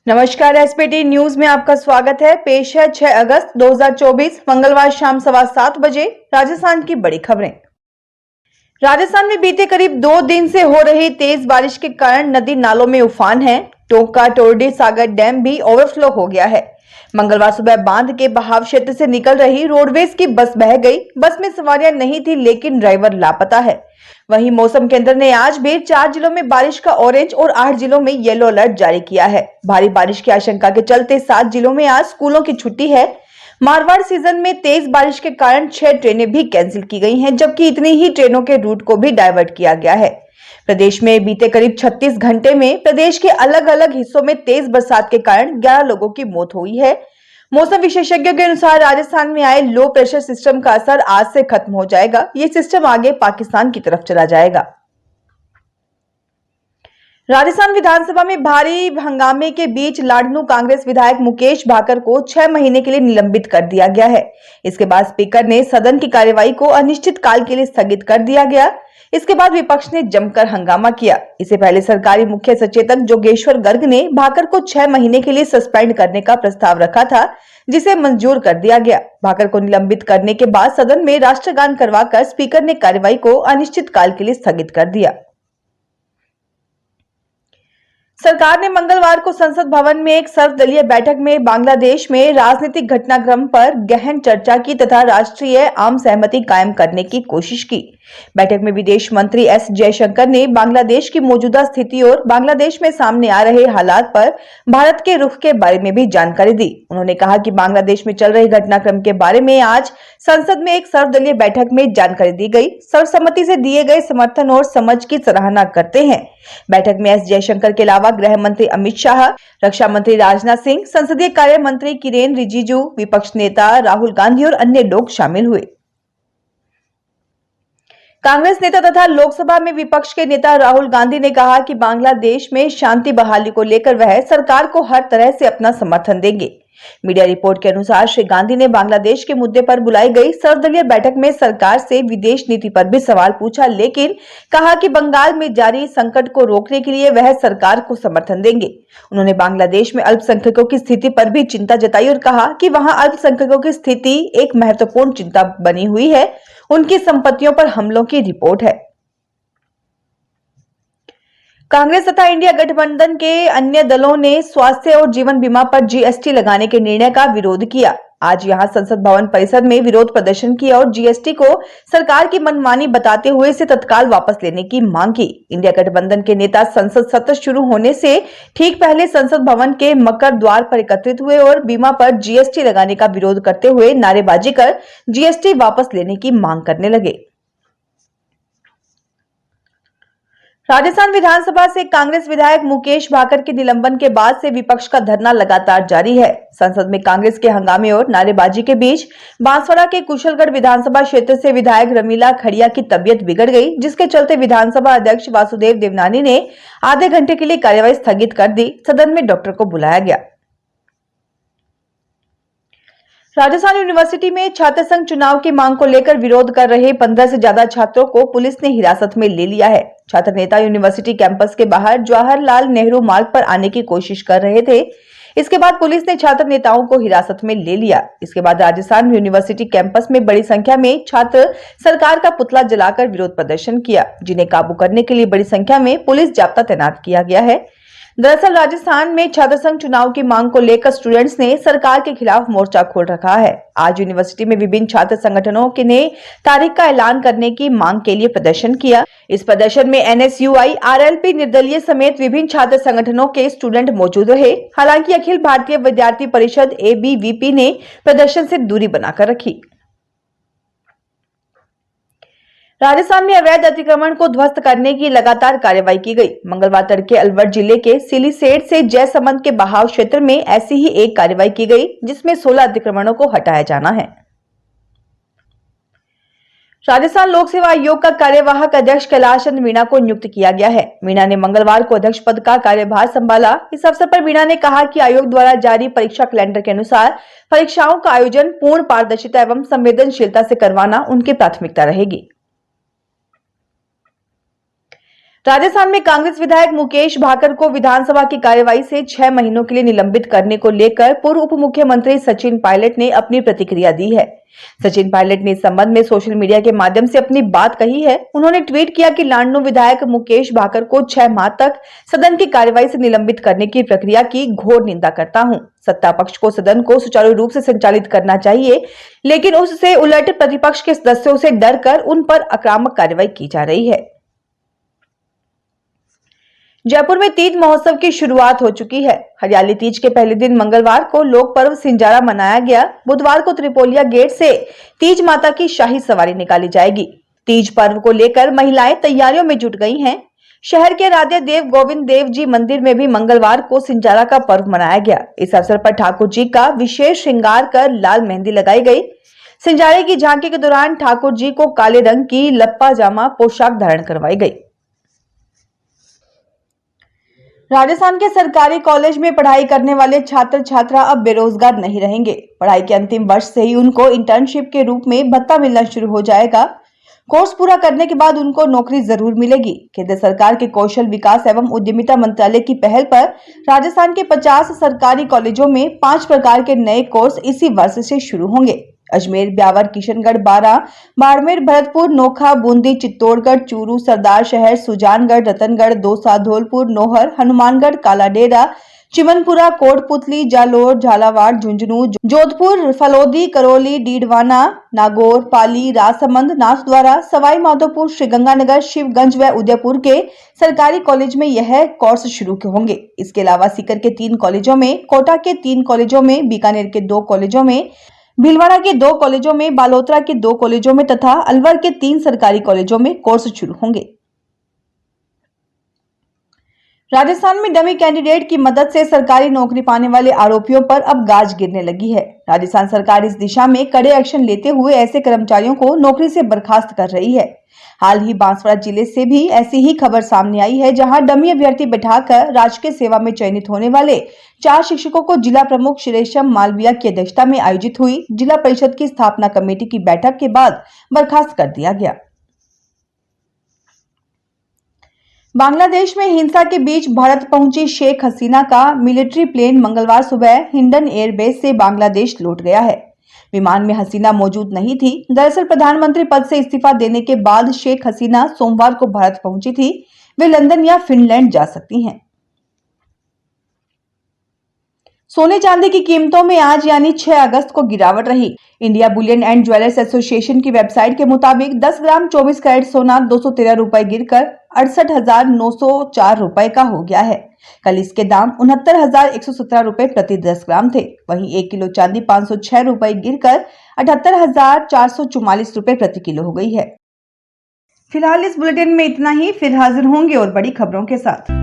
नमस्कार, SPT news में आपका स्वागत है। पेश है 6 अगस्त 2024 मंगलवार शाम 7:15 बजे राजस्थान की बड़ी खबरें। राजस्थान में बीते करीब 2 दिन से हो रही तेज बारिश के कारण नदी नालों में उफान है। टोंका टोरडी सागर डैम भी ओवरफ्लो हो गया है। मंगलवार सुबह बांध के बहाव क्षेत्र से निकल रही रोडवेज की बस बह गई। बस में सवारियां नहीं थी, लेकिन ड्राइवर लापता है। वहीं मौसम केंद्र ने आज भी 4 जिलों में बारिश का ऑरेंज और 8 जिलों में येलो अलर्ट जारी किया है। भारी बारिश की आशंका के चलते 7 जिलों में आज स्कूलों की छुट्टी है। मारवाड़ सीजन में तेज बारिश के कारण 6 ट्रेनें भी कैंसिल की गई हैं, जबकि इतनी ही ट्रेनों के रूट को भी डाइवर्ट किया गया है। प्रदेश में बीते करीब 36 घंटे में प्रदेश के अलग अलग हिस्सों में तेज बरसात के कारण 11 लोगों की मौत हुई है। मौसम विशेषज्ञों के अनुसार राजस्थान में आए लो प्रेशर सिस्टम का असर आज से खत्म हो जाएगा। ये सिस्टम आगे पाकिस्तान की तरफ चला जाएगा। राजस्थान विधानसभा में भारी हंगामे के बीच लाडनू कांग्रेस विधायक मुकेश भाकर को 6 महीने के लिए निलंबित कर दिया गया है। इसके बाद स्पीकर ने सदन की कार्यवाही को अनिश्चित काल के लिए स्थगित कर दिया गया। इसके बाद विपक्ष ने जमकर हंगामा किया। इससे पहले सरकारी मुख्य सचेतक जोगेश्वर गर्ग ने भाकर को 6 महीने के लिए सस्पेंड करने का प्रस्ताव रखा था, जिसे मंजूर कर दिया गया। भाकर को निलंबित करने के बाद सदन में राष्ट्रगान करवाकर स्पीकर ने कार्यवाही को अनिश्चित काल के लिए स्थगित कर दिया। सरकार ने मंगलवार को संसद भवन में एक सर्वदलीय बैठक में बांग्लादेश में राजनीतिक घटनाक्रम पर गहन चर्चा की तथा राष्ट्रीय आम सहमति कायम करने की कोशिश की। बैठक में विदेश मंत्री एस जयशंकर ने बांग्लादेश की मौजूदा स्थिति और बांग्लादेश में सामने आ रहे हालात पर भारत के रुख के बारे में भी जानकारी दी। उन्होंने कहा कि बांग्लादेश में चल रहे घटनाक्रम के बारे में आज संसद में एक सर्वदलीय बैठक में जानकारी दी गई। सर्वसम्मति से दिए गए समर्थन और समझ की सराहना करते हैं। बैठक में एस जयशंकर के अलावा गृह मंत्री अमित शाह, रक्षा मंत्री राजनाथ सिंह, संसदीय कार्य मंत्री किरेन रिजिजू, विपक्ष नेता राहुल गांधी और अन्य लोग शामिल हुए। कांग्रेस नेता तथा लोकसभा में विपक्ष के नेता राहुल गांधी ने कहा कि बांग्लादेश में शांति बहाली को लेकर वह सरकार को हर तरह से अपना समर्थन देंगे। मीडिया रिपोर्ट के अनुसार श्री गांधी ने बांग्लादेश के मुद्दे पर बुलाई गई सर्वदलीय बैठक में सरकार से विदेश नीति पर भी सवाल पूछा, लेकिन कहा कि बंगाल में जारी संकट को रोकने के लिए वह सरकार को समर्थन देंगे। उन्होंने बांग्लादेश में अल्पसंख्यकों की स्थिति पर भी चिंता जताई और कहा कि वहां अल्पसंख्यकों की स्थिति एक महत्वपूर्ण चिंता बनी हुई है। उनकी संपत्तियों पर हमलों की रिपोर्ट है। कांग्रेस तथा इंडिया गठबंधन के अन्य दलों ने स्वास्थ्य और जीवन बीमा पर जीएसटी लगाने के निर्णय का विरोध किया। आज यहां संसद भवन परिसर में विरोध प्रदर्शन किया और जीएसटी को सरकार की मनमानी बताते हुए इसे तत्काल वापस लेने की मांग की। इंडिया गठबंधन के नेता संसद सत्र शुरू होने से ठीक पहले संसद भवन के मकर द्वार पर एकत्रित हुए और बीमा पर जीएसटी लगाने का विरोध करते हुए नारेबाजी कर जीएसटी वापस लेने की मांग करने लगे। राजस्थान विधानसभा से कांग्रेस विधायक मुकेश भाकर के निलंबन के बाद से विपक्ष का धरना लगातार जारी है। संसद में कांग्रेस के हंगामे और नारेबाजी के बीच बांसवाड़ा के कुशलगढ़ विधानसभा क्षेत्र से विधायक रमीला खड़िया की तबीयत बिगड़ गई, जिसके चलते विधानसभा अध्यक्ष वासुदेव देवनानी ने आधे घंटे के लिए कार्यवाही स्थगित कर दी। सदन में डॉक्टर को बुलाया गया। राजस्थान यूनिवर्सिटी में छात्र संघ चुनाव की मांग को लेकर विरोध कर रहे 15 से ज्यादा छात्रों को पुलिस ने हिरासत में ले लिया है। छात्र नेता यूनिवर्सिटी कैंपस के बाहर जवाहरलाल नेहरू मार्ग पर आने की कोशिश कर रहे थे। इसके बाद पुलिस ने छात्र नेताओं को हिरासत में ले लिया। इसके बाद राजस्थान यूनिवर्सिटी कैंपस में बड़ी संख्या में छात्र सरकार का पुतला जलाकर विरोध प्रदर्शन किया, जिन्हें काबू करने के लिए बड़ी संख्या में पुलिस जाब्ता तैनात किया गया है। दरअसल राजस्थान में छात्र संघ चुनाव की मांग को लेकर स्टूडेंट्स ने सरकार के खिलाफ मोर्चा खोल रखा है। आज यूनिवर्सिटी में विभिन्न छात्र संगठनों के ने तारीख का ऐलान करने की मांग के लिए प्रदर्शन किया। इस प्रदर्शन में एनएसयूआई, आरएलपी, निर्दलीय समेत विभिन्न छात्र संगठनों के स्टूडेंट मौजूद रहे। हालांकि अखिल भारतीय विद्यार्थी परिषद एबीवीपी ने प्रदर्शन से दूरी बनाकर रखी। राजस्थान में अवैध अतिक्रमण को ध्वस्त करने की लगातार कार्रवाई की गई। मंगलवार तड़के अलवर जिले के सिलीसेट से जयसमंद के बहाव क्षेत्र में ऐसी ही एक कार्रवाई की गई, जिसमें 16 अतिक्रमणों को हटाया जाना है। राजस्थान लोक सेवा आयोग का कार्यवाहक अध्यक्ष कैलाश चंद्र मीणा को नियुक्त किया गया है। मीणा ने मंगलवार को अध्यक्ष पद का कार्यभार संभाला। इस अवसर पर मीणा ने कहा कि आयोग द्वारा जारी परीक्षा कैलेंडर के अनुसार परीक्षाओं का आयोजन पूर्ण पारदर्शिता एवं संवेदनशीलता से करवाना उनकी प्राथमिकता रहेगी। राजस्थान में कांग्रेस विधायक मुकेश भाकर को विधानसभा की कार्यवाही से 6 महीनों के लिए निलंबित करने को लेकर पूर्व उप मुख्यमंत्री सचिन पायलट ने अपनी प्रतिक्रिया दी है। सचिन पायलट ने इस संबंध में सोशल मीडिया के माध्यम से अपनी बात कही है। उन्होंने ट्वीट किया कि लांडू विधायक मुकेश भाकर को 6 माह तक सदन की कार्यवाही से निलंबित करने की प्रक्रिया की घोर निंदा करता हूं। सत्ता पक्ष को सदन को सुचारू रूप से संचालित करना चाहिए, लेकिन उससे उलट प्रतिपक्ष के सदस्यों से डरकर उन पर आक्रामक कार्रवाई की जा रही है। जयपुर में तीज महोत्सव की शुरुआत हो चुकी है। हरियाली तीज के पहले दिन मंगलवार को लोक पर्व सिंजारा मनाया गया। बुधवार को त्रिपोलिया गेट से तीज माता की शाही सवारी निकाली जाएगी। तीज पर्व को लेकर महिलाएं तैयारियों में जुट गई हैं। शहर के राधे देव गोविंद देव जी मंदिर में भी मंगलवार को सिंजारा का पर्व मनाया गया। इस अवसर पर ठाकुर जी का विशेष श्रृंगार कर लाल मेहंदी लगाई गई। सिंजारे की झांकी के दौरान ठाकुर जी को काले रंग की लप्पा जामा पोशाक धारण करवाई गई। राजस्थान के सरकारी कॉलेज में पढ़ाई करने वाले छात्र छात्रा अब बेरोजगार नहीं रहेंगे। पढ़ाई के अंतिम वर्ष से ही उनको इंटर्नशिप के रूप में भत्ता मिलना शुरू हो जाएगा। कोर्स पूरा करने के बाद उनको नौकरी जरूर मिलेगी। केंद्र सरकार के कौशल विकास एवं उद्यमिता मंत्रालय की पहल पर राजस्थान के 50 सरकारी कॉलेजों में 5 प्रकार के नए कोर्स इसी वर्ष से शुरू होंगे। अजमेर, ब्यावर, किशनगढ़, बारां, बाड़मेर, भरतपुर, नोखा, बूंदी, चित्तौड़गढ़, चूरू, सरदार शहर, सुजानगढ़, रतनगढ़, दौसा, धौलपुर, नोहर, हनुमानगढ़, कालाडेरा, चिमनपुरा, कोटपुतली, जालोर, झालावाड़, झुंझुनू, जोधपुर, फलोदी, करौली, डीडवाना, नागौर, पाली, राजसमंद, नाथद्वारा, सवाई माधोपुर, श्रीगंगानगर, शिवगंज व उदयपुर के सरकारी कॉलेज में यह कोर्स शुरू होंगे। इसके अलावा सीकर के 3 कॉलेजों में, कोटा के 3 कॉलेजों में, बीकानेर के 2 कॉलेजों में, भीलवाड़ा के 2 कॉलेजों में, बालोतरा के 2 कॉलेजों में तथा अलवर के 3 सरकारी कॉलेजों में कोर्स शुरू होंगे। राजस्थान में डमी कैंडिडेट की मदद से सरकारी नौकरी पाने वाले आरोपियों पर अब गाज गिरने लगी है। राजस्थान सरकार इस दिशा में कड़े एक्शन लेते हुए ऐसे कर्मचारियों को नौकरी से बर्खास्त कर रही है। हाल ही बांसवाड़ा जिले से भी ऐसी ही खबर सामने आई है, जहां डमी अभ्यर्थी बैठाकर राजकीय सेवा में चयनित होने वाले 4 शिक्षकों को जिला प्रमुख श्रीरेशम मालविया की अध्यक्षता में आयोजित हुई जिला परिषद की स्थापना कमेटी की बैठक के बाद बर्खास्त कर दिया गया। बांग्लादेश में हिंसा के बीच भारत पहुंची शेख हसीना का मिलिट्री प्लेन मंगलवार सुबह हिंडन एयरबेस से बांग्लादेश लौट गया है। विमान में हसीना मौजूद नहीं थी। दरअसल प्रधानमंत्री पद से इस्तीफा देने के बाद शेख हसीना सोमवार को भारत पहुंची थी। वे लंदन या फिनलैंड जा सकती हैं। सोने चांदी की कीमतों में आज यानी 6 अगस्त को गिरावट रही। India Boolean and jewellers association की वेबसाइट के मुताबिक 10 ग्राम 24 कैरेट सोना 213 रुपए गिरकर 68,904 रुपए का हो गया है। कल इसके दाम 69,117 रुपए प्रति 10 ग्राम थे। वहीं 1 किलो चांदी 506 रुपए गिरकर 78,444 रुपए प्रति किलो हो गई है। फिलहाल इस बुलेटिन में इतना ही। फिर हाजिर होंगे और बड़ी खबरों के साथ।